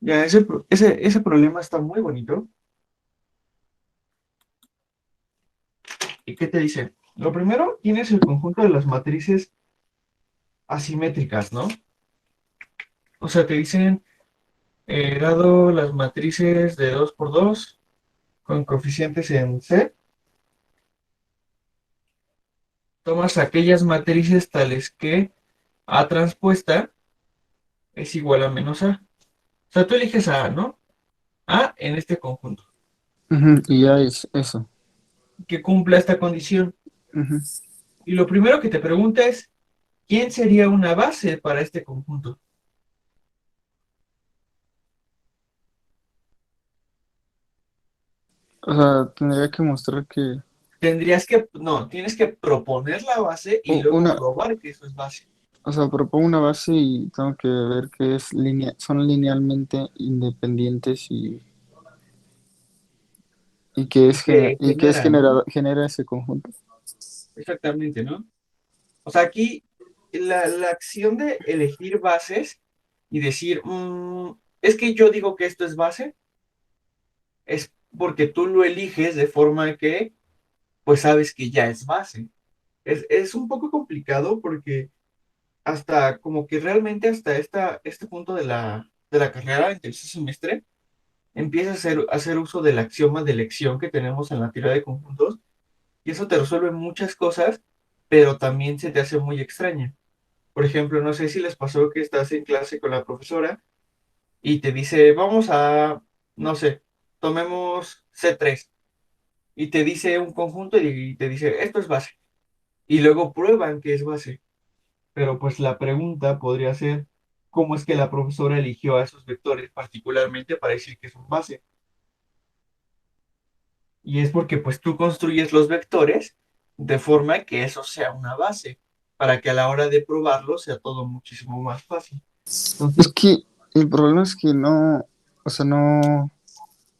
Ya, ese problema está muy bonito. ¿Y qué te dice? Lo primero, tienes el conjunto de las matrices asimétricas, ¿no? O sea, te dicen, dado las matrices de 2 por 2 con coeficientes en C, tomas aquellas matrices tales que A transpuesta es igual a menos A. O sea, tú eliges a A, ¿no? A en este conjunto, Ujú, y ya es eso. que cumpla esta condición. Ujú. Y lo primero que te pregunta es, ¿quién sería una base para este conjunto? O sea, tendría que mostrar que No, tienes que proponer la base y luego una, probar que eso es base. o sea, propongo una base y tengo que ver que son linealmente independientes Que y que es generan, ¿no? genera ese conjunto. Exactamente, ¿no? O sea, aquí la acción de elegir bases y decir, es que yo digo que esto es base, es porque tú lo eliges de forma que, pues sabes que ya es base. Es un poco complicado porque hasta como que realmente hasta este punto de la carrera, en tercer semestre, empiezas a hacer uso del axioma de elección que tenemos en la teoría de conjuntos y eso te resuelve muchas cosas, pero también se te hace muy extraña. Por ejemplo, no sé si les pasó que estás en clase con la profesora y te dice, vamos a, no sé, tomemos C3 y te dice un conjunto y te dice, esto es base. Y luego prueban que es base. Pero pues la pregunta podría ser, ¿cómo es que la profesora eligió a esos vectores particularmente para decir que son base? Y es porque pues tú construyes los vectores de forma que eso sea una base, para que a la hora de probarlo sea todo muchísimo más fácil. Es Entonces, que el problema es que no, o sea, no,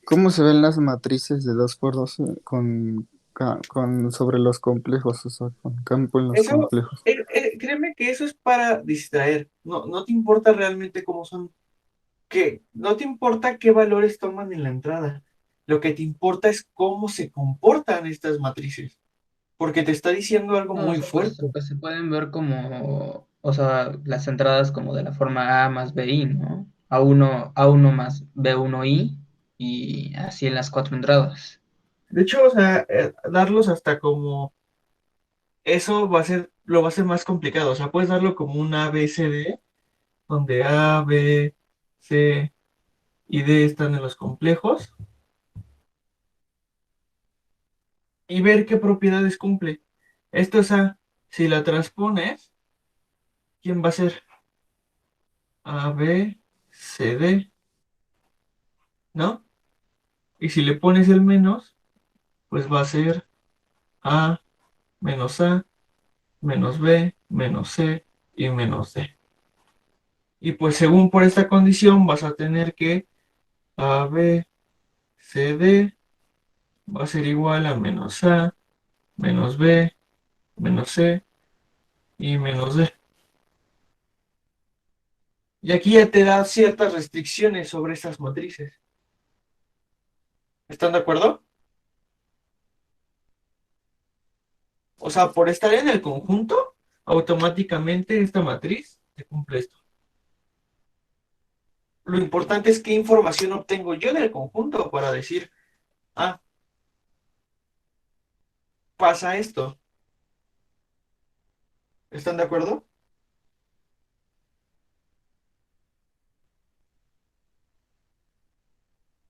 ¿cómo se ven las matrices de 2 por 2 con sobre los complejos, o sea, con campo en los eso, complejos? créeme que eso es para distraer. No, no te importa realmente cómo son, que no te importa qué valores toman en la entrada. Lo que te importa es cómo se comportan estas matrices, porque te está diciendo algo No, o muy sea, pues, fuerte. pues se pueden ver como, o sea, las entradas como de la forma A más BI, ¿no? A uno más B1I y así en las cuatro entradas. De hecho, o sea, darlos hasta como eso lo va a hacer más complicado. O sea, puedes darlo como un A, B, C, D, donde A, B, C y D están en los complejos, y ver qué propiedades cumple. Esto es A. Si la transpones, ¿quién va a ser? A, B, C, D, ¿no? Y si le pones el menos, pues va a ser A, menos B, menos C y menos D. Y pues según por esta condición vas a tener que A, B, C, D va a ser igual a menos A, menos B, menos C y menos D. Y aquí ya te da ciertas restricciones sobre estas matrices. ¿Están de acuerdo? O sea, por estar en el conjunto, automáticamente esta matriz te cumple esto. Lo importante es qué información obtengo yo del conjunto para decir, ah, pasa esto. ¿Están de acuerdo?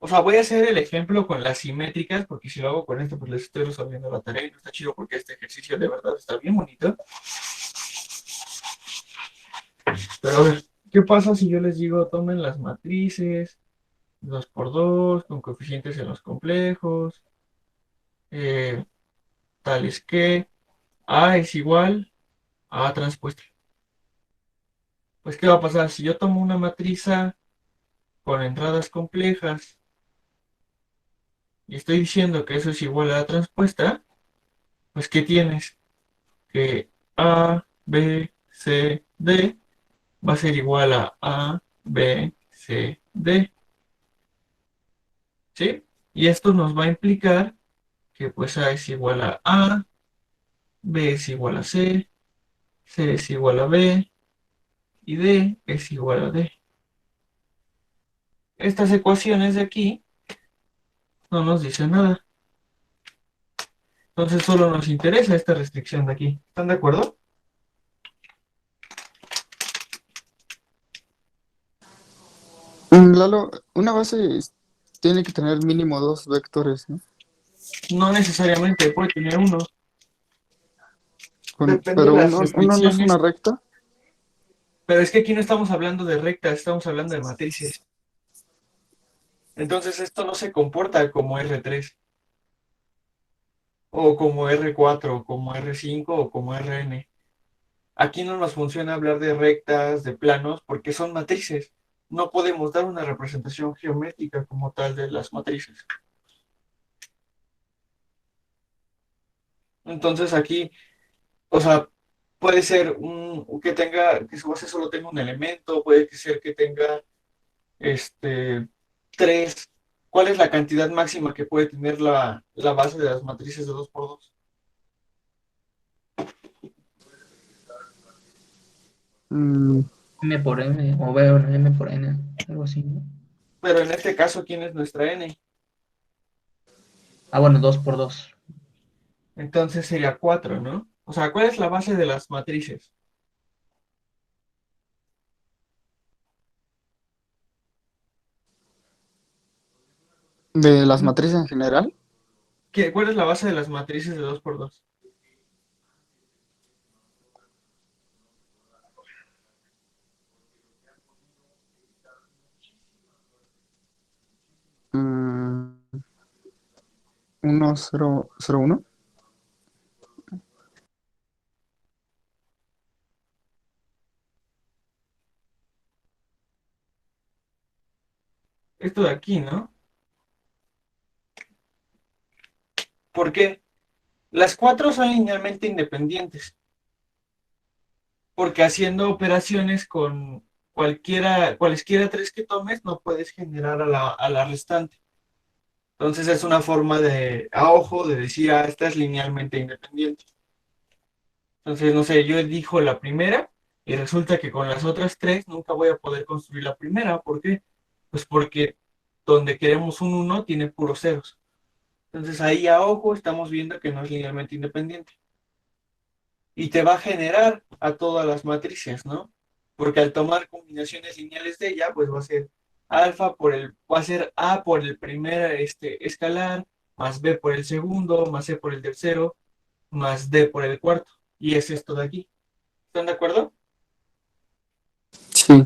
O sea, voy a hacer el ejemplo con las simétricas, porque si lo hago con esto, pues les estoy resolviendo la tarea y no está chido porque este ejercicio de verdad está bien bonito. Pero a ver, ¿qué pasa si yo les digo tomen las matrices 2 por 2 con coeficientes en los complejos, eh, tales que A es igual a A transpuesta? Pues, ¿qué va a pasar? Si yo tomo una matriz A con entradas complejas y estoy diciendo que eso es igual a A transpuesta, pues, ¿qué tienes? Que A, B, C, D va a ser igual a B, C, D. ¿sí? Y esto nos va a implicar que pues A es igual a, B es igual a C es igual a B y D es igual a D. Estas ecuaciones de aquí no nos dicen nada. Entonces solo nos interesa esta restricción de aquí. ¿Están de acuerdo? Lalo, una base tiene que tener mínimo dos vectores, ¿no? No necesariamente puede tener uno. Depende de Pero las uno no es una restricciones. recta. Pero es que aquí no estamos hablando de rectas, estamos hablando de matrices. Entonces esto no se comporta como R3 o como R4 o como R5 o como Rn. Aquí no nos funciona hablar de rectas, de planos, porque son matrices. No podemos dar una representación geométrica como tal de las matrices. Entonces aquí, o sea, puede ser que tenga, que su base solo tenga un elemento, puede que ser que tenga tres. ¿Cuál es la cantidad máxima que puede tener la base de las matrices de dos por dos? Mm, M por M, o B, bueno, M por N, algo así, ¿no? Pero en este caso, ¿quién es nuestra n? Ah, bueno, 2 por 2. Entonces sería 4, ¿no? O sea, ¿cuál es la base de las matrices? de las matrices en general. ¿Cuál es la base de las matrices de dos por dos? mm, 1, 0, 0, 1. Esto de aquí, ¿no? ¿Por qué? Las cuatro son linealmente independientes, porque haciendo operaciones con cualesquiera tres que tomes, no puedes generar a la restante. Entonces es una forma de, a ojo, de decir, esta es linealmente independiente. Entonces, no sé, yo elijo la primera y resulta que con las otras tres nunca voy a poder construir la primera. ¿Por qué? Pues porque donde queremos un uno tiene puros ceros. Entonces ahí a ojo estamos viendo que no es linealmente independiente. Y te va a generar a todas las matrices, ¿no? Porque al tomar combinaciones lineales de ella, pues va a ser va a ser A por el primer escalar, más B por el segundo, más C por el tercero, más D por el cuarto. Y es esto de aquí. ¿Están de acuerdo? Sí.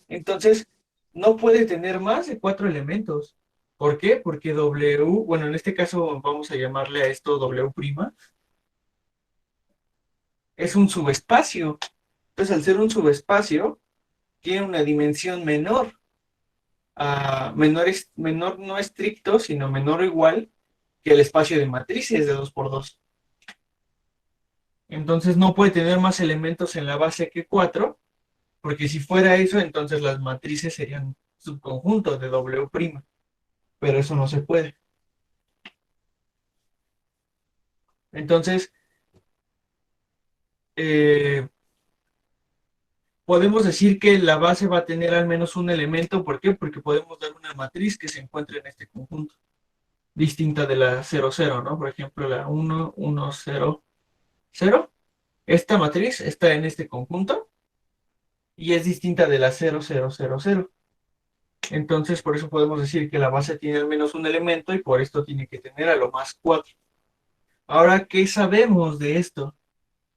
Entonces, no puede tener más de cuatro elementos. ¿Por qué? Porque W, bueno, en este caso vamos a llamarle a esto W', es un subespacio. Entonces, al ser un subespacio, tiene una dimensión menor. Menor no estricto, sino menor o igual que el espacio de matrices de dos por dos. Entonces, no puede tener más elementos en la base que cuatro, porque si fuera eso, entonces las matrices serían subconjuntos de W', pero eso no se puede. Entonces, eh, podemos decir que la base va a tener al menos un elemento. ¿Por qué? Porque podemos dar una matriz que se encuentre en este conjunto, distinta de la 0, 0, ¿no? Por ejemplo, la 1, 1, 0, 0. Esta matriz está en este conjunto y es distinta de la 0, 0, 0, 0. Entonces, por eso podemos decir que la base tiene al menos un elemento y por esto tiene que tener a lo más 4. Ahora, ¿qué sabemos de esto?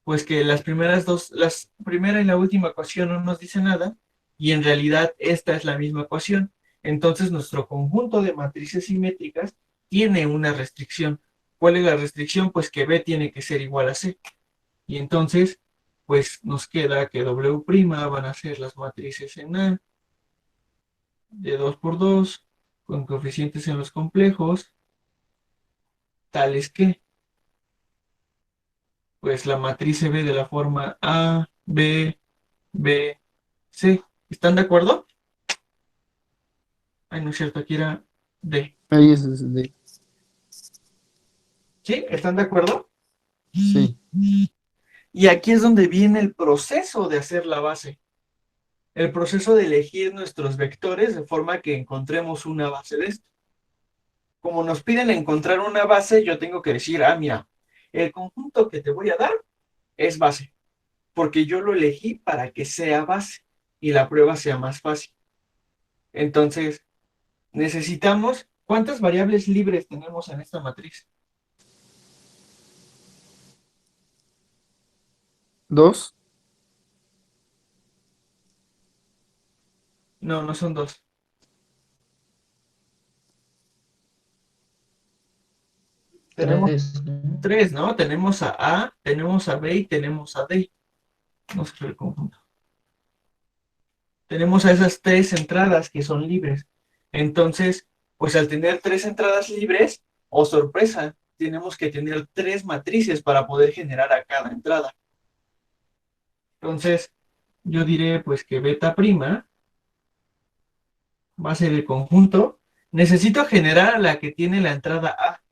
Pues que las primeras dos, las primera y la última ecuación no nos dice nada, y en realidad esta es la misma ecuación. Entonces nuestro conjunto de matrices simétricas tiene una restricción. ¿Cuál es la restricción? Pues que B tiene que ser igual a C. Y entonces, pues nos queda que W' van a ser las matrices en A de 2 por 2 con coeficientes en los complejos, tales que, pues la matriz se ve de la forma A, B, B, C. ¿Están de acuerdo? Ay, no es cierto, aquí era D. Ahí es de, ¿Sí? ¿Están de acuerdo? sí. Y aquí es donde viene el proceso de hacer la base. El proceso de elegir nuestros vectores de forma que encontremos una base de esto. Como nos piden encontrar una base, yo tengo que decir, mira, el conjunto que te voy a dar es base, porque yo lo elegí para que sea base y la prueba sea más fácil. Entonces, necesitamos, ¿cuántas variables libres tenemos en esta matriz? Dos, No, no son dos. Tenemos Tres, ¿no? tres, ¿no? Tenemos a A, tenemos a B y tenemos a D. No sé el conjunto. Tenemos a esas tres entradas que son libres. Entonces, pues al tener tres entradas libres, oh sorpresa, tenemos que tener tres matrices para poder generar a cada entrada. Entonces, yo diré pues que beta prima va a ser el conjunto. Necesito generar a la que tiene la entrada A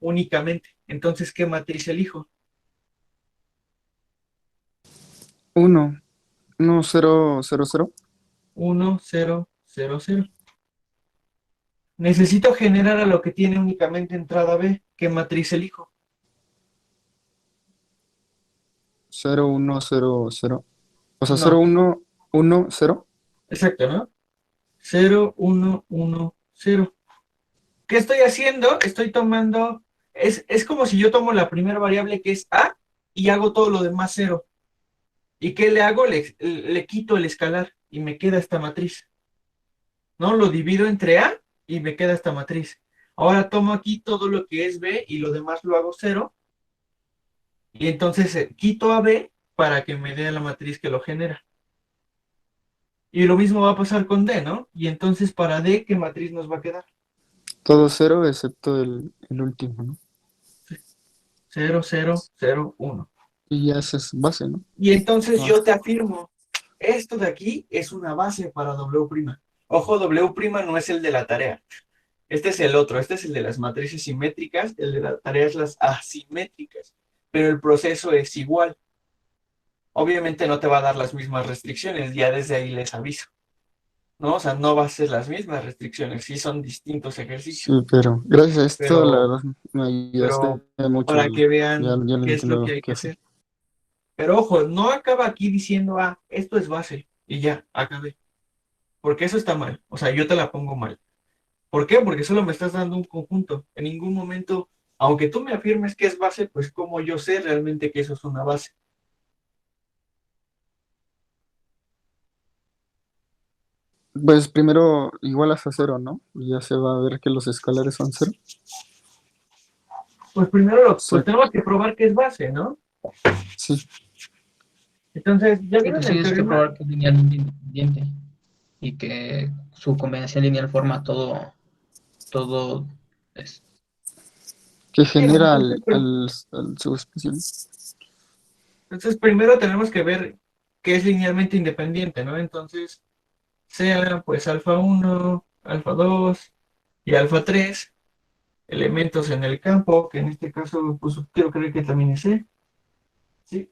únicamente. Entonces, ¿qué matriz elijo? uno, uno, cero, cero, cero, Uno, cero, cero, cero. Necesito generar a lo que tiene únicamente entrada B. ¿Qué matriz elijo? cero, uno, cero, cero. O sea, cero, No, uno, uno, cero. exacto, ¿no? Cero, uno, uno, cero. ¿Qué estoy haciendo? Estoy tomando, es como si yo tomo la primera variable que es A y hago todo lo demás cero. ¿Y qué le hago? Le quito el escalar y me queda esta matriz. ¿No? Lo divido entre A y me queda esta matriz. Ahora tomo aquí todo lo que es B y lo demás lo hago cero. Y entonces quito a B para que me dé la matriz que lo genera. Y lo mismo va a pasar con D, ¿no? Y entonces para D, ¿qué matriz nos va a quedar? Todo cero excepto el último, ¿no? Cero, cero, cero, uno. Y ya esa es base, ¿no? Y entonces Ah, yo te afirmo, esto de aquí es una base para W'. Ojo, W' no es el de la tarea. Este es el otro, este es el de las matrices simétricas, el de la tarea es las asimétricas, pero el proceso es igual. Obviamente no te va a dar las mismas restricciones, ya desde ahí les aviso, ¿no? O sea, no va a ser las mismas restricciones, sí son distintos sí, ejercicios, pero gracias a esto, la pero, verdad, me ayudaste pero mucho. para que Ya, vean ya lo qué es lo que entiendo hay qué que hacer. hacer. Pero ojo, no acaba aquí diciendo, esto es base y ya, acabé. Porque eso está mal. O sea, yo te la pongo mal. ¿Por qué? Porque solo me estás dando un conjunto. En ningún momento, aunque tú me afirmes que es base, pues como yo sé realmente que eso es una base. Pues primero igualas a cero, ¿no? Y ya se va a ver que los escalares son cero. Pues primero pues Sí, tenemos que probar que es base, ¿no? sí. Entonces, ya Y vieron pues el tienes que teorema. probar que es linealmente independiente y que su combinación lineal forma todo es- Que Sí, ¿no? genera al subespecial. Entonces, primero tenemos que ver que es linealmente independiente, ¿no? Entonces, sea pues alfa uno, alfa 2 y alfa 3 elementos en el campo, que en este caso, pues quiero creer que también es C, ¿sí?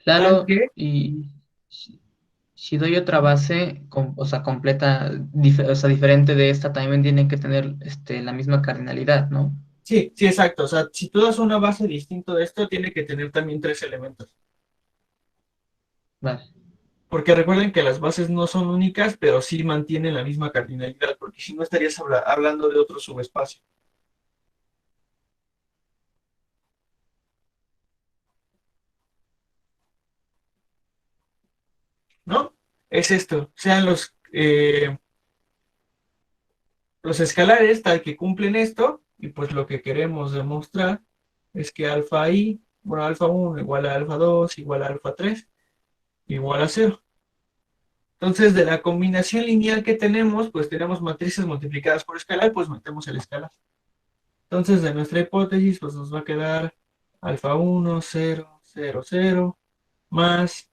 Tal Lalo, que, y si doy otra base, o sea, completa, o sea, diferente de esta, también tienen que tener la misma cardinalidad, ¿no? sí, sí, exacto. O sea, si tú das una base distinta de esto, tiene que tener también tres elementos. Vale. Porque recuerden que las bases no son únicas, pero sí mantienen la misma cardinalidad, porque si no estarías hablando de otro subespacio, ¿no? Es esto, sean los escalares tal que cumplen esto, y pues lo que queremos demostrar es que alfa i, bueno, alfa uno igual a alfa 2 igual a alfa 3 igual a cero. Entonces, de la combinación lineal que tenemos, pues tenemos matrices multiplicadas por escalar, pues metemos el escalar. Entonces, de nuestra hipótesis, pues nos va a quedar alfa uno 0 0 0 más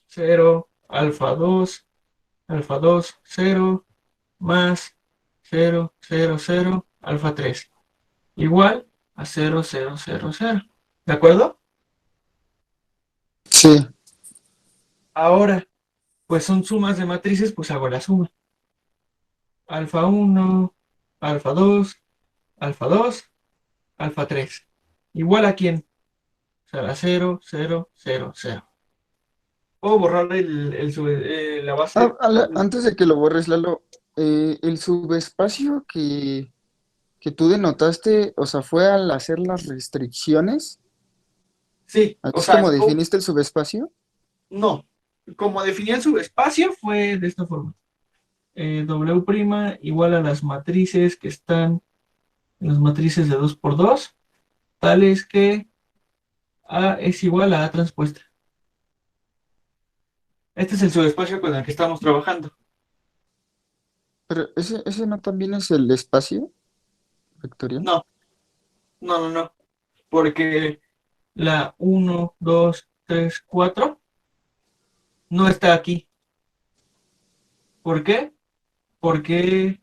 0, alfa 2 alfa 2, 0, más 0, 0, 0, alfa 3, igual a 0, 0, 0, 0. ¿De acuerdo? Sí. Ahora, pues son sumas de matrices, pues hago la suma. Alfa 1, alfa 2, alfa 2, alfa 3. ¿Igual a quién? Será 0, 0, 0, 0. Puedo borrar la base. Antes de que lo borres, Lalo, el subespacio que tú denotaste, o sea, fue al hacer las restricciones. Sí, ¿Así o es sea, como definiste el subespacio? no. Como definí el subespacio fue de esta forma. W' igual a las matrices que están en las matrices de 2 por 2, tales que A es igual a A transpuesta. Este es el subespacio con el que estamos trabajando. Pero ese no también es el espacio vectorial. No, no, no, no. Porque la 1, 2, 3, 4 no está aquí. ¿Por qué? Porque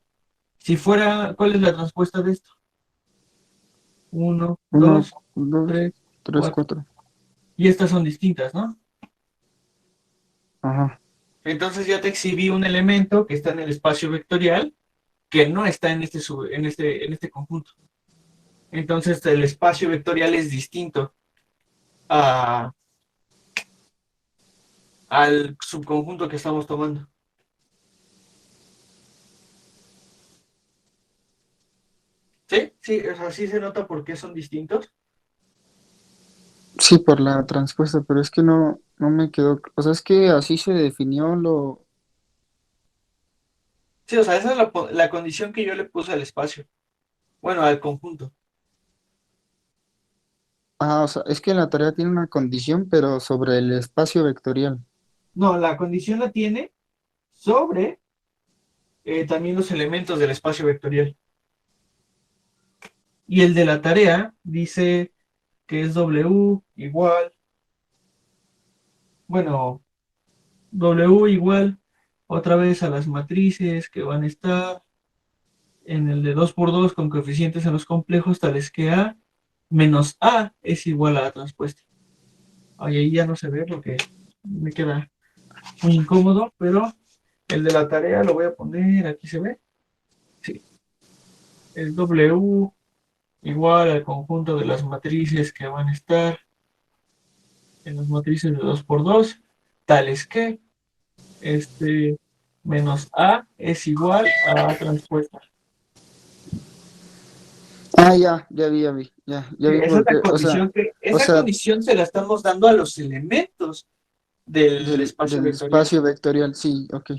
si fuera, ¿cuál es la transpuesta de esto? 1, Uno, 2, dos, 3, tres, 4. cuatro. Y estas son distintas, ¿no? Ajá. Entonces ya te exhibí un elemento que está en el espacio vectorial que no está en este conjunto. Entonces el espacio vectorial es distinto a, al subconjunto que estamos tomando. ¿Sí? Sí, o sea, sí se nota por qué son distintos. Sí, por la transpuesta, pero es que no me quedó. O sea, es que así se definió lo. Sí, o sea, esa es la condición que yo le puse al espacio. Bueno, al conjunto. Ah, o sea, es que la tarea tiene una condición, pero sobre el espacio vectorial. No, la condición la tiene sobre también los elementos del espacio vectorial. Y el de la tarea dice que es W igual, bueno, W igual otra vez a las matrices que van a estar en el de 2 por 2 con coeficientes en los complejos tales que A menos A es igual a A transpuesta. Ahí ya no se ve porque me queda muy incómodo, pero el de la tarea lo voy a poner, aquí se ve. Sí, el W igual al conjunto de las matrices que van a estar en las matrices de 2 por 2 tales que este menos A es igual a A transpuesta. Ah, ya vi Esa es por la qué. condición O esa sea, condición se la estamos dando a los elementos del espacio del vectorial. espacio vectorial, sí, ok.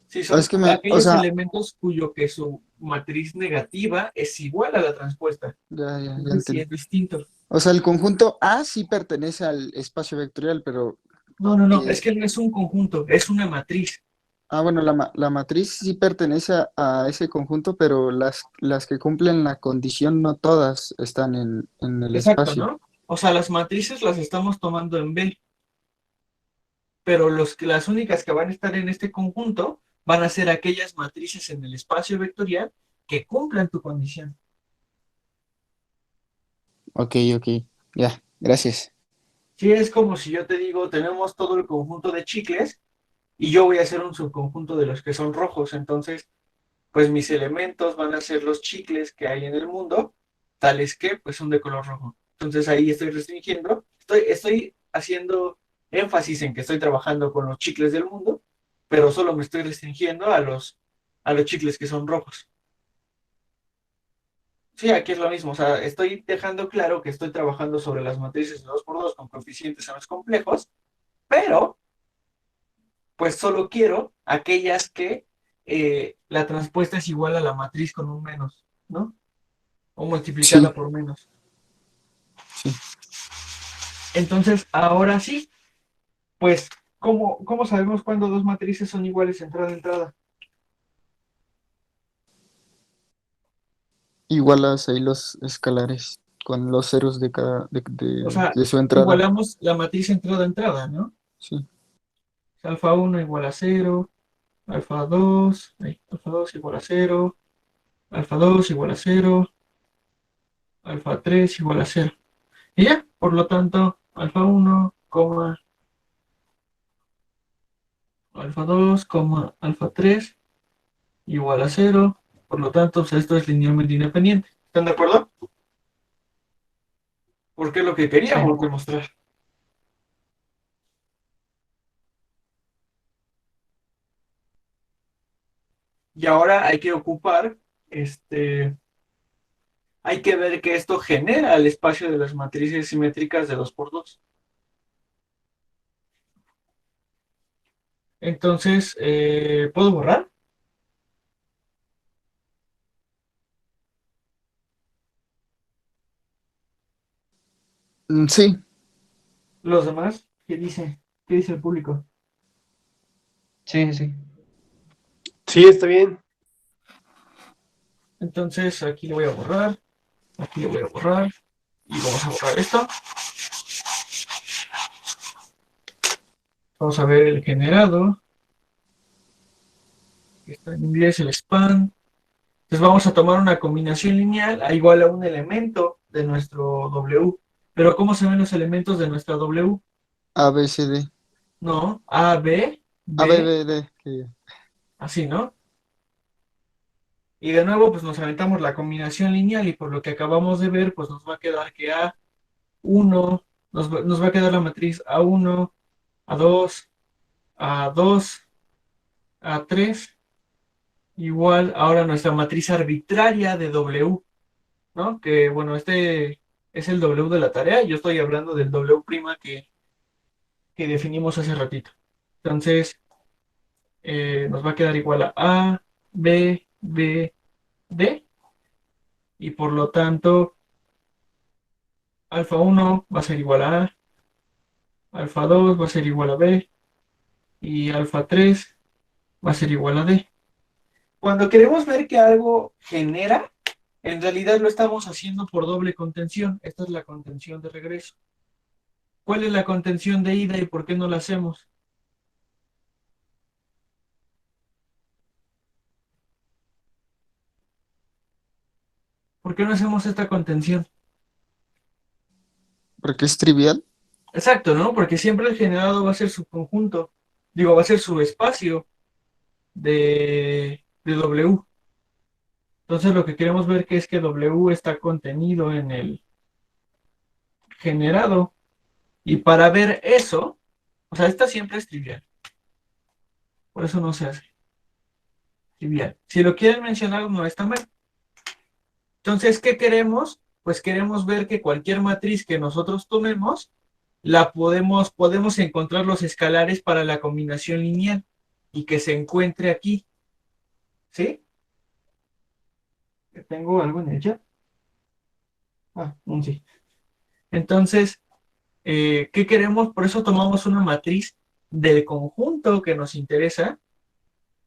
Sí, Es son que o aquellos sea, elementos cuyo que su matriz negativa es igual a la transpuesta. ya Entonces sí entendí. es distinto. O sea, el conjunto A sí pertenece al espacio vectorial, pero No, no, no, es eh, que no es un conjunto, es una matriz. bueno, la matriz sí pertenece a ese conjunto, pero las que cumplen la condición no todas están en el Exacto, espacio. ¿no? O sea, las matrices las estamos tomando en B, pero las únicas que van a estar en este conjunto van a ser aquellas matrices en el espacio vectorial que cumplan tu condición. Ok, ya, gracias. Sí, es como si yo te digo, tenemos todo el conjunto de chicles y yo voy a hacer un subconjunto de los que son rojos. Entonces, pues mis elementos van a ser los chicles que hay en el mundo, tales que pues son de color rojo. Entonces ahí estoy restringiendo, estoy haciendo énfasis en que estoy trabajando con los chicles del mundo, pero solo me estoy restringiendo a los chicles que son rojos. Sí, aquí es lo mismo, o sea, estoy dejando claro que estoy trabajando sobre las matrices de 2 por 2 con coeficientes en los complejos, pero pues solo quiero aquellas que la transpuesta es igual a la matriz con un menos, ¿no? O multiplicada Sí, por menos. sí. Entonces, ahora sí, pues, ¿cómo sabemos cuándo dos matrices son iguales entrada a entrada? Igualas ahí los escalares con los ceros de cada O sea, de su entrada. igualamos la matriz entrada a entrada, ¿no? Sí. Alfa 1 igual a 0, alfa 2, alfa 2 igual a 0, alfa 2 igual a 0, alfa 3 igual a 0. Y ya, por lo tanto, alfa 1, alfa 2, alfa 3 igual a 0. Por lo tanto, pues esto es linealmente independiente. ¿Están de acuerdo? Porque es lo que Sí, queríamos demostrar. Y ahora hay que ocupar, hay que ver que esto genera el espacio de las matrices simétricas de 2 por 2. Entonces, ¿puedo borrar Sí, los demás? ¿Qué dice? ¿Qué dice el público? sí, sí. Sí, está bien. Entonces, aquí le voy a borrar, aquí le voy a borrar, y vamos a borrar esto. Vamos a ver el generado, que está en inglés el span. Entonces vamos a tomar una combinación lineal a igual a un elemento de nuestro W. Pero ¿cómo se ven los elementos de nuestra W? A, B, C, D. No, A, B, A, B, B, B, D. así, ¿no? Y de nuevo, pues nos aventamos la combinación lineal y por lo que acabamos de ver, pues nos va a quedar que A1, nos va a quedar la matriz A1, A2, A2, A3, igual ahora nuestra matriz arbitraria de W, ¿no? Que bueno, este es el W de la tarea, yo estoy hablando del W' que definimos hace ratito. Entonces, nos va a quedar igual a B, B, D, y por lo tanto, alfa 1 va a ser igual a alfa 2 va a ser igual a B, y alfa 3 va a ser igual a D. Cuando queremos ver que algo genera, en realidad lo estamos haciendo por doble contención. Esta es la contención de regreso. ¿Cuál es la contención de ida y por qué no la hacemos? ¿Por qué no hacemos esta contención? Porque es trivial. Exacto, ¿no? Porque siempre el generado va a ser su conjunto, digo, va a ser su espacio de W. Entonces lo que queremos ver que es que W está contenido en el generado. Y para ver eso, o sea, esta siempre es trivial. Por eso no se hace. Trivial. Si lo quieren mencionar, no está mal. Entonces, ¿qué queremos? Pues queremos ver que cualquier matriz que nosotros tomemos, podemos encontrar los escalares para la combinación lineal y que se encuentre aquí. ¿Sí? ¿Tengo algo en el chat? Un sí. Entonces, ¿qué queremos? Por eso tomamos una matriz del conjunto que nos interesa,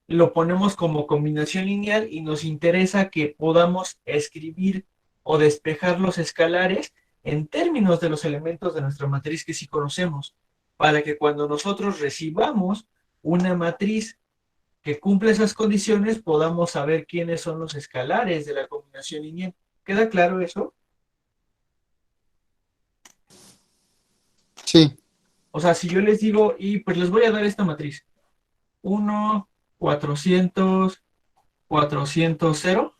lo ponemos como combinación lineal y nos interesa que podamos escribir o despejar los escalares en términos de los elementos de nuestra matriz que sí conocemos, para que cuando nosotros recibamos una matriz que cumple esas condiciones, podamos saber quiénes son los escalares de la combinación lineal. ¿Queda claro eso? Sí, O sea, si yo les digo, y pues les voy a dar esta matriz, 1, 400, 400, 0.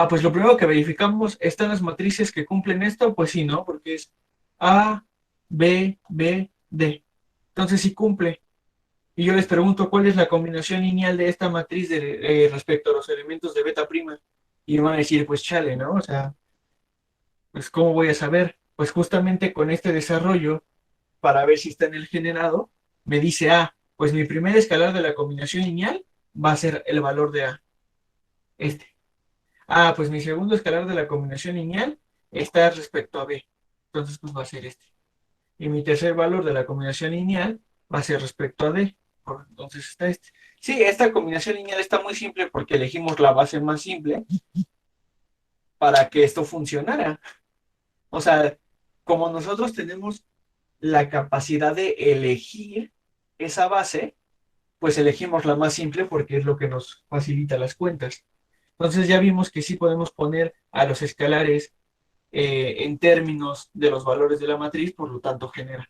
Pues lo primero que verificamos, ¿están las matrices que cumplen esto? Pues sí, ¿no? Porque es A, B, B, D. Entonces sí cumple. Y yo les pregunto, ¿cuál es la combinación lineal de esta matriz respecto a los elementos de beta prima? Y van a decir, pues chale, ¿no? O sea, pues ¿cómo voy a saber? Pues justamente con este desarrollo, para ver si está en el generado, me dice, pues mi primer escalar de la combinación lineal va a ser el valor de A, este. Pues mi segundo escalar de la combinación lineal está respecto a B. Entonces, pues va a ser este. Y mi tercer valor de la combinación lineal va a ser respecto a D. Entonces está este. Sí, esta combinación lineal está muy simple porque elegimos la base más simple para que esto funcionara. O sea, como nosotros tenemos la capacidad de elegir esa base, pues elegimos la más simple porque es lo que nos facilita las cuentas. Entonces ya vimos que sí podemos poner a los escalares en términos de los valores de la matriz, por lo tanto genera.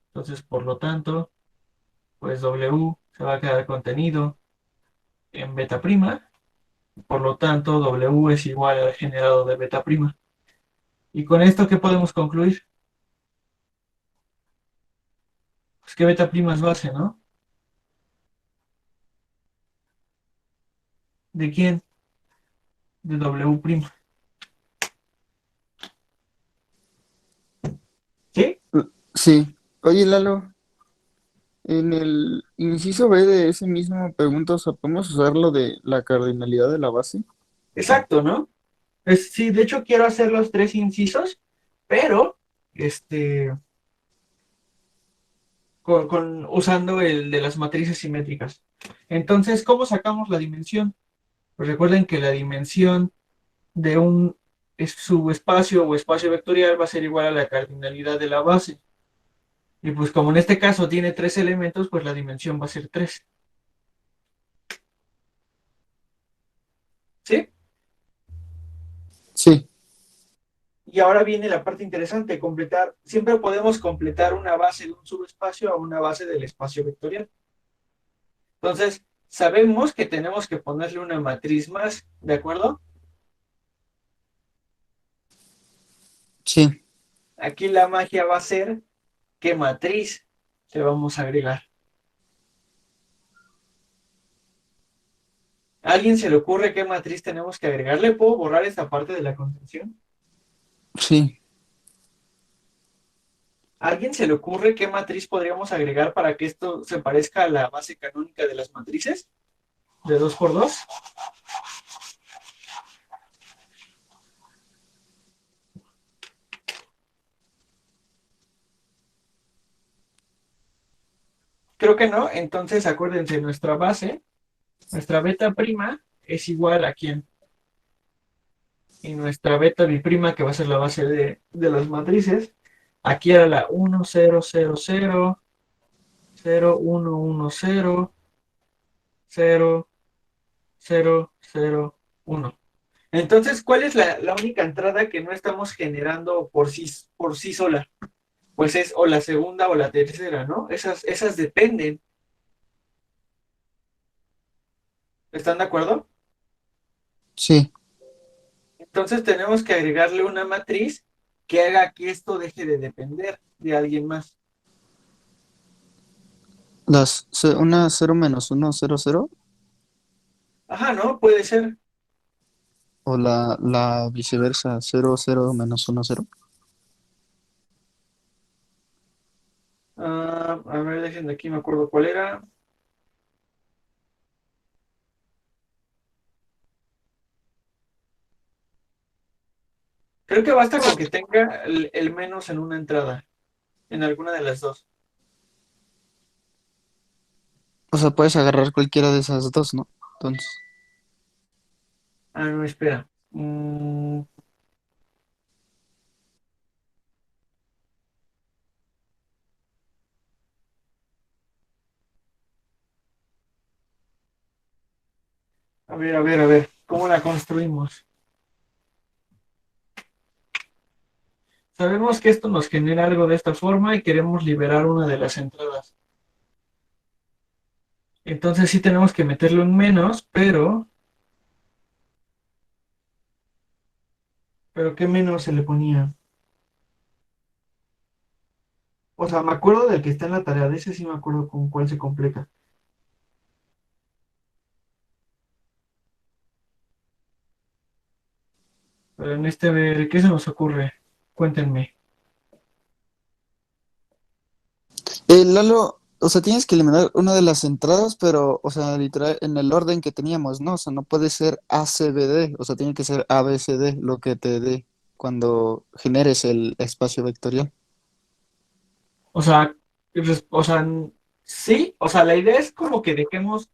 Entonces, por lo tanto, pues W se va a quedar contenido en beta prima, por lo tanto W es igual al generado de beta prima. ¿Y con esto qué podemos concluir? Pues que beta prima es base, ¿no? ¿De quién? De W prima. ¿Sí? Sí. Oye, Lalo, en el inciso B de ese mismo pregunta, o sea, ¿podemos usar lo de la cardinalidad de la base? Exacto, ¿no? Sí, de hecho quiero hacer los tres incisos, pero usando el de las matrices simétricas. Entonces, ¿cómo sacamos la dimensión? Pues recuerden que la dimensión de un subespacio o espacio vectorial va a ser igual a la cardinalidad de la base. Y pues como en este caso tiene tres elementos, pues la dimensión va a ser 3. ¿Sí? Sí, Y ahora viene la parte interesante, completar. Siempre podemos completar una base de un subespacio a una base del espacio vectorial. Entonces, sabemos que tenemos que ponerle una matriz más, ¿de acuerdo? sí. Aquí la magia va a ser qué matriz le vamos a agregar. ¿A alguien se le ocurre qué matriz tenemos que agregarle? ¿Puedo borrar esta parte de la contención? Sí. ¿A alguien se le ocurre qué matriz podríamos agregar para que esto se parezca a la base canónica de las matrices? ¿De 2×2? Creo que no. Entonces, acuérdense, nuestra base, nuestra beta prima es igual a quién. Y nuestra beta biprima, que va a ser la base de las matrices, aquí era la 1, 0, 0, 0, 0, 1, 1, 0, 0, 0, 0, 1. Entonces, ¿cuál es la única entrada que no estamos generando por sí sola? Pues es o la segunda o la tercera, ¿no? Esas dependen. ¿Están de acuerdo? Sí. Entonces tenemos que agregarle una matriz que haga que esto deje de depender de alguien más. Una 0 menos 1, 0, 0, Ajá, ¿no? Puede ser. o la viceversa, 0, 0 menos 1, 0. A ver, déjenme aquí, me acuerdo cuál era. Creo que basta con que tenga el menos en una entrada, en alguna de las dos. O sea, puedes agarrar cualquiera de esas dos, ¿no? Entonces, No, espera. A ver, a ver, a ver. ¿Cómo la construimos? Sabemos que esto nos genera algo de esta forma y queremos liberar una de las entradas. Entonces sí tenemos que meterle un menos, pero ¿qué menos se le ponía? O sea, me acuerdo del que está en la tarea, de ese sí me acuerdo con cuál se completa. Pero en este, a ver, ¿qué se nos ocurre? Cuéntenme. Lalo, o sea, tienes que eliminar una de las entradas, pero, o sea, literal, en el orden que teníamos, ¿no? O sea, no puede ser ACBD, o sea, tiene que ser ABCD lo que te dé cuando generes el espacio vectorial. O sea, sí, o sea, la idea es como que dejemos,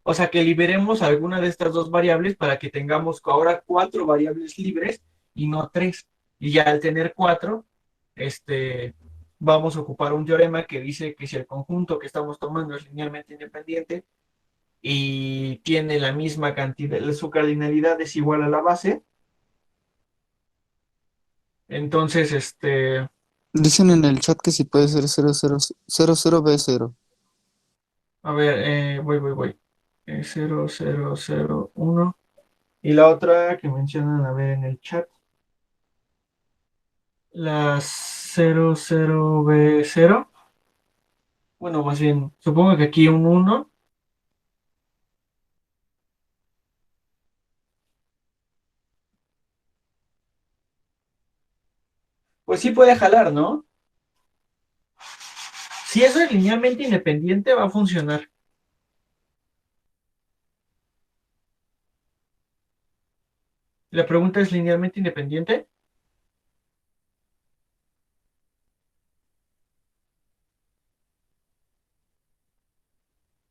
o sea, que liberemos alguna de estas dos variables para que tengamos ahora 4 variables libres y no 3. Y ya al tener 4, este, vamos a ocupar un teorema que dice que si el conjunto que estamos tomando es linealmente independiente y tiene la misma cantidad, su cardinalidad es igual a la base, entonces, Dicen en el chat que si puede ser 0000B0. a ver, voy. 0, 0, 0, 1. Y la otra que mencionan, a ver, en el chat, la 00B0. Bueno, más bien, supongo que aquí un 1. Pues sí puede jalar, ¿no? Si eso es linealmente independiente, va a funcionar. La pregunta es linealmente independiente.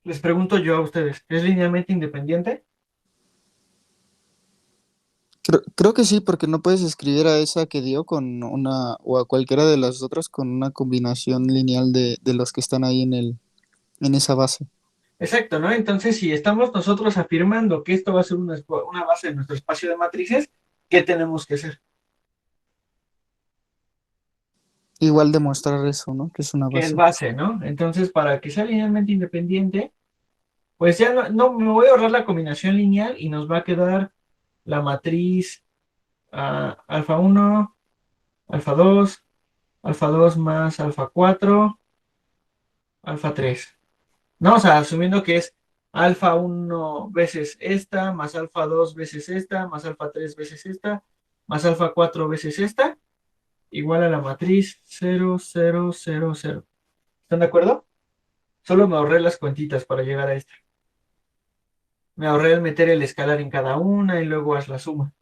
Les pregunto yo a ustedes, ¿es linealmente independiente? Creo que sí, porque no puedes escribir a esa que dio o a cualquiera de las otras con una combinación lineal de los que están ahí en esa base. Exacto, ¿no? Entonces, si estamos nosotros afirmando que esto va a ser una base de nuestro espacio de matrices, ¿qué tenemos que hacer? Igual demostrar eso, ¿no? Que es una Que es base. base, ¿no? Entonces, para que sea linealmente independiente, pues ya no me voy a ahorrar la combinación lineal y nos va a quedar la matriz alfa 1, alfa 2, alfa 2 más alfa 4, alfa 3. No, o sea, asumiendo que es alfa 1 veces esta, más alfa 2 veces esta, más alfa 3 veces esta, más alfa 4 veces esta, igual a la matriz 0, 0, 0, 0. ¿Están de acuerdo? Solo me ahorré las cuentitas para llegar a esta. Me ahorré el meter el escalar en cada una y luego haz la suma.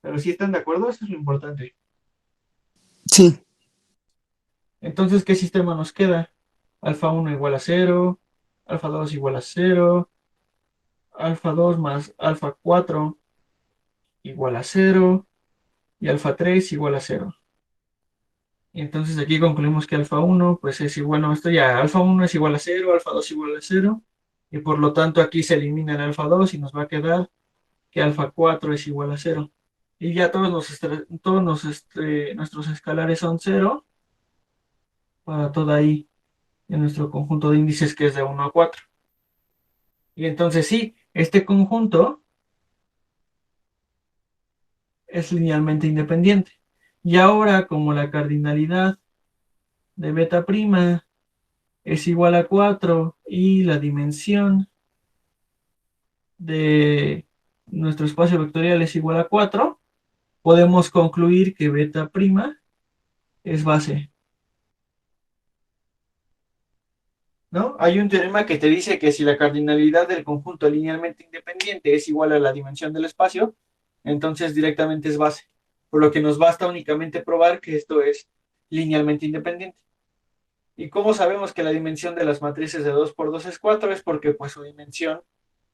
Pero si están de acuerdo, eso es lo importante. Sí, Entonces, ¿qué sistema nos queda? Alfa 1 igual a 0, alfa 2 igual a 0, alfa 2 más alfa 4 igual a 0 y alfa 3 igual a 0. Y entonces aquí concluimos que alfa 1 pues es igual, no, esto ya, alfa 1 es igual a 0, alfa 2 igual a 0, y por lo tanto aquí se elimina el alfa 2 y nos va a quedar que alfa 4 es igual a 0. Y ya nuestros escalares son 0 para toda ahí en nuestro conjunto de índices que es de 1 a 4. Y entonces sí, este conjunto es linealmente independiente. Y ahora, como la cardinalidad de beta prima es igual a 4 y la dimensión de nuestro espacio vectorial es igual a 4, podemos concluir que beta prima es base, ¿no? Hay un teorema que te dice que si la cardinalidad del conjunto linealmente independiente es igual a la dimensión del espacio, entonces directamente es base, por lo que nos basta únicamente probar que esto es linealmente independiente. ¿Y cómo sabemos que la dimensión de las matrices de 2 por 2 es 4? Es porque pues su dimensión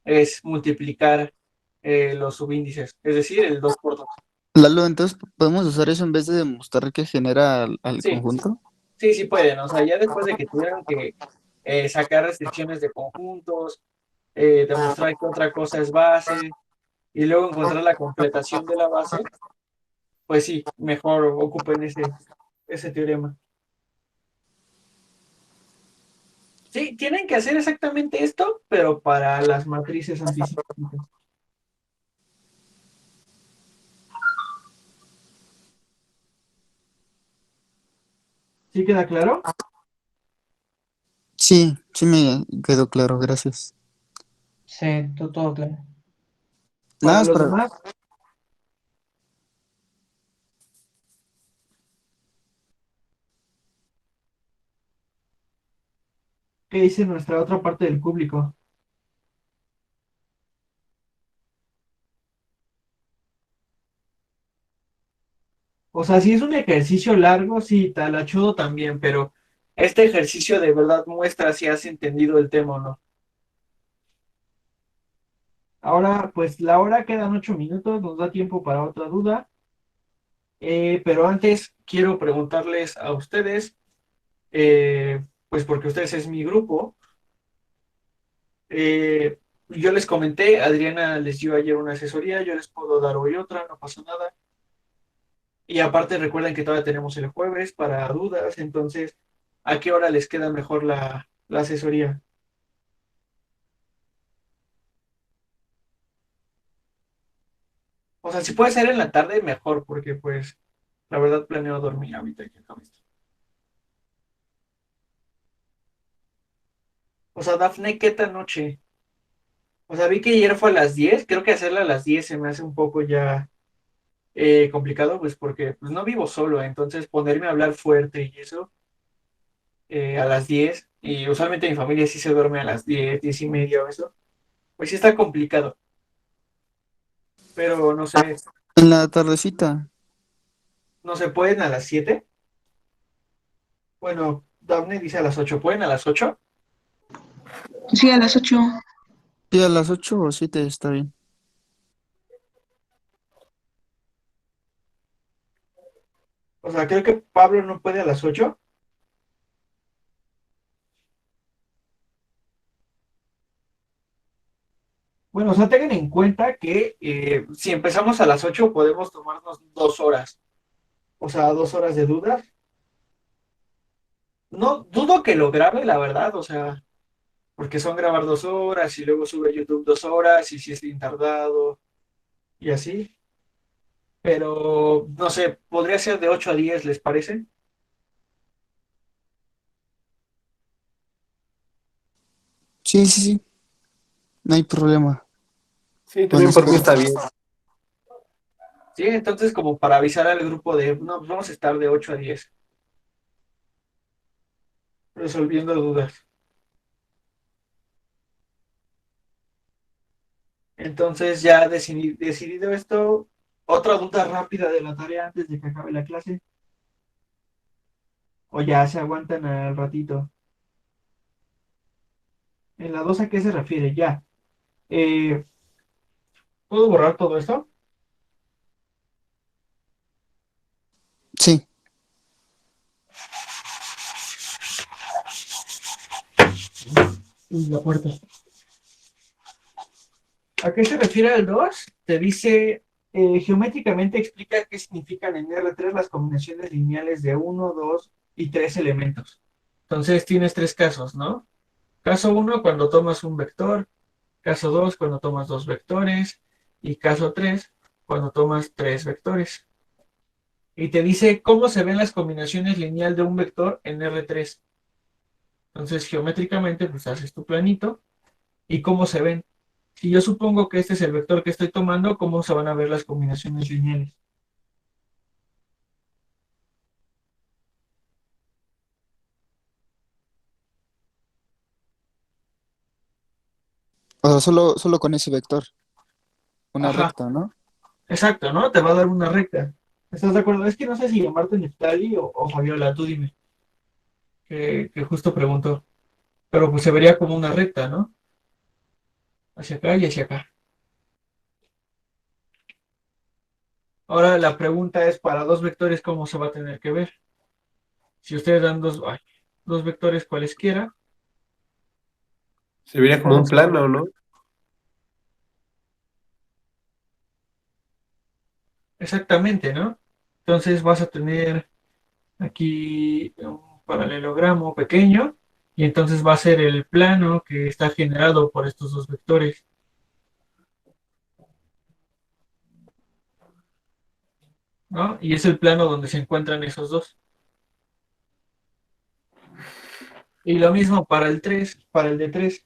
es multiplicar los subíndices, es decir, el 2 por 2. Lalo, entonces podemos usar eso en vez de demostrar que genera al Sí, conjunto. sí pueden. O sea, ya después de que tuvieron que sacar restricciones de conjuntos, demostrar que otra cosa es base y luego encontrar la completación de la base, pues sí, mejor ocupen ese teorema. Sí, tienen que hacer exactamente esto, pero para las matrices anticipadas. ¿Sí queda claro? Sí, sí me quedó claro, gracias. Sí, todo claro. Nada Para más los para... demás, ¿qué dice nuestra otra parte del público? O sea, si es un ejercicio largo, sí, talachudo también, pero este ejercicio de verdad muestra si has entendido el tema o no. Ahora, pues la hora quedan 8 minutos, nos da tiempo para otra duda. Pero antes quiero preguntarles a ustedes pues porque ustedes es mi grupo. Yo les comenté, Adriana les dio ayer una asesoría, yo les puedo dar hoy otra, no pasa nada. Y aparte recuerden que todavía tenemos el jueves para dudas, entonces, ¿a qué hora les queda mejor la asesoría? O sea, si puede ser en la tarde, mejor, porque pues la verdad planeo dormir ahorita que acabe esto. O sea, Dafne, ¿qué tal noche? O sea, vi que ayer fue a las 10, creo que hacerla a las 10 se me hace un poco ya complicado, pues porque pues, no vivo solo, entonces ponerme a hablar fuerte y eso a las 10 y usualmente mi familia sí se duerme a las 10, 10 y media o eso, pues sí está complicado, pero no Ah, sé, en la tardecita. no se pueden a las 7. Bueno, Daphne dice a las 8, ¿pueden a las 8? Sí, a las 8. Sí, a las 8 o 7 está bien. O sea, creo que Pablo no puede a las 8. Bueno, o sea, tengan en cuenta que si empezamos a las 8 podemos tomarnos 2 horas, o sea, 2 horas de dudas. No dudo que lo grabe, la verdad, o sea, porque son grabar 2 horas y luego sube a YouTube 2 horas y si es bien tardado y así. Pero no sé, podría ser de 8 a 10, ¿les parece? Sí, sí, sí, no hay problema Sí, con también eso. por mí está bien. Sí, entonces como para avisar al grupo de, no, pues vamos a estar de 8 a 10 resolviendo dudas. Entonces ya decidido esto, otra duda rápida de la tarea antes de que acabe la clase, o ya se aguantan al ratito. ¿En la 2 a qué se refiere? Ya. Eh, ¿Puedo borrar todo esto? Sí, Y la puerta. ¿A qué se refiere el 2? Te dice, geométricamente explica qué significan en R3 las combinaciones lineales de uno, 2 y 3 elementos. Entonces tienes tres casos, ¿no? Caso uno cuando tomas un vector, caso 2 cuando tomas dos vectores y caso 3 cuando tomas tres vectores. Y te dice cómo se ven las combinaciones lineal de un vector en R3. Entonces geométricamente pues haces tu planito y cómo se ven. Si yo supongo que este es el vector que estoy tomando, ¿cómo se van a ver las combinaciones lineales? o sea, solo con ese vector, una Ajá, recta, ¿no? exacto, ¿no? Te va a dar una recta. ¿Estás de acuerdo? Es que no sé si llamarte Neftali o Fabiola, tú dime, que justo preguntó. Pero pues se vería como una recta, ¿no? Hacia acá y hacia acá. Ahora la pregunta es, para dos vectores, ¿cómo se va a tener que ver? Si ustedes dan dos vectores cualesquiera, Se vería como ¿cómo un se van a plano, ver? ¿no? Exactamente, ¿no? Entonces vas a tener aquí un paralelogramo pequeño y entonces va a ser el plano que está generado por estos dos vectores, ¿no? Y es el plano donde se encuentran esos dos. Y lo mismo para el 3, para el de 3,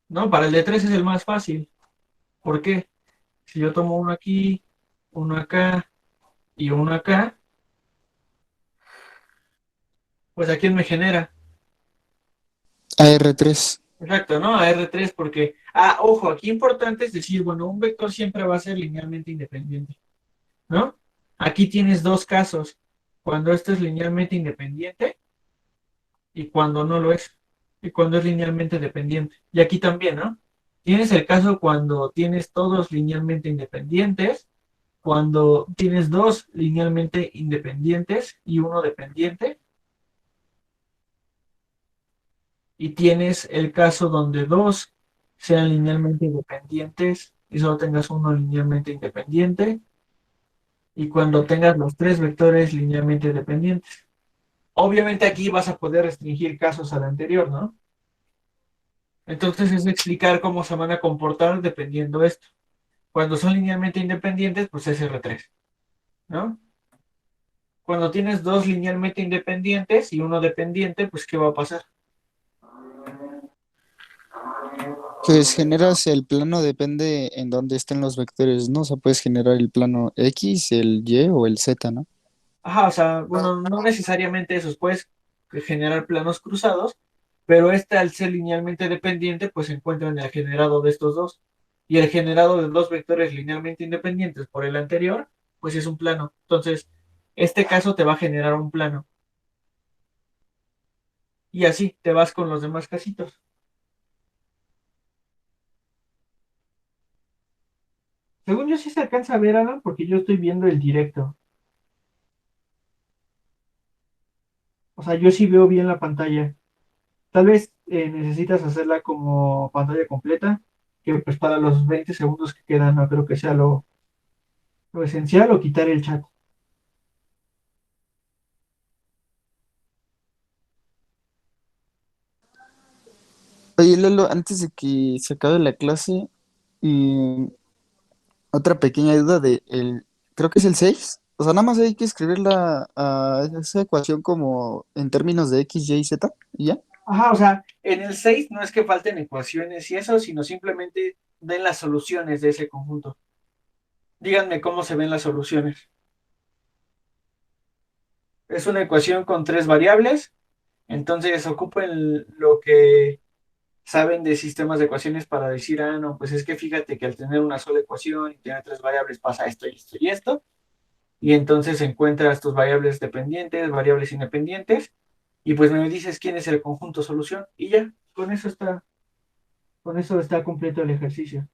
¿no? Para el de 3 es el más fácil. ¿Por qué? Si yo tomo uno aquí, uno acá y uno acá, pues ¿a quién me genera? AR3. Exacto, ¿no? A R3 porque, ojo, aquí importante es decir, bueno, un vector siempre va a ser linealmente independiente, ¿no? Aquí tienes dos casos, cuando esto es linealmente independiente y cuando no lo es, y cuando es linealmente dependiente. Y aquí también, ¿no? Tienes el caso cuando tienes todos linealmente independientes, cuando tienes dos linealmente independientes y uno dependiente, y tienes el caso donde dos sean linealmente independientes y solo tengas uno linealmente independiente, y cuando tengas los tres vectores linealmente dependientes. Obviamente aquí vas a poder restringir casos al anterior, ¿no? Entonces es explicar cómo se van a comportar dependiendo esto. Cuando son linealmente independientes, pues es R3, ¿no? Cuando tienes dos linealmente independientes y uno dependiente, pues ¿qué va a pasar? Pues generas el plano, depende en dónde estén los vectores, ¿no? O sea, puedes generar el plano X, el Y o el Z, ¿no? Ajá, o sea, bueno, no necesariamente esos, puedes generar planos cruzados, pero este al ser linealmente dependiente, pues se encuentra en el generado de estos dos. Y el generado de dos vectores linealmente independientes por el anterior, pues es un plano. Entonces, este caso te va a generar un plano. Y así te vas con los demás casitos. Según yo sí se alcanza a ver, Alan, porque yo estoy viendo el directo. O sea, yo sí veo bien la pantalla. Tal vez necesitas hacerla como pantalla completa, que pues para los 20 segundos que quedan no creo que sea lo esencial, o quitar el chat. Oye, Lolo, antes de que se acabe la clase, y otra pequeña duda creo que es el 6. O sea, nada más hay que escribirla a esa ecuación como en términos de X, Y, Z, y ya. Ajá, o sea, en el 6 no es que falten ecuaciones y eso, sino simplemente den las soluciones de ese conjunto. Díganme cómo se ven las soluciones. Es una ecuación con tres variables, entonces ocupen lo que saben de sistemas de ecuaciones para decir, ah, no, pues es que fíjate que al tener una sola ecuación y tener tres variables pasa esto y esto y esto, y entonces encuentras tus variables dependientes, variables independientes, y pues me dices quién es el conjunto solución, y ya, con eso está completo el ejercicio.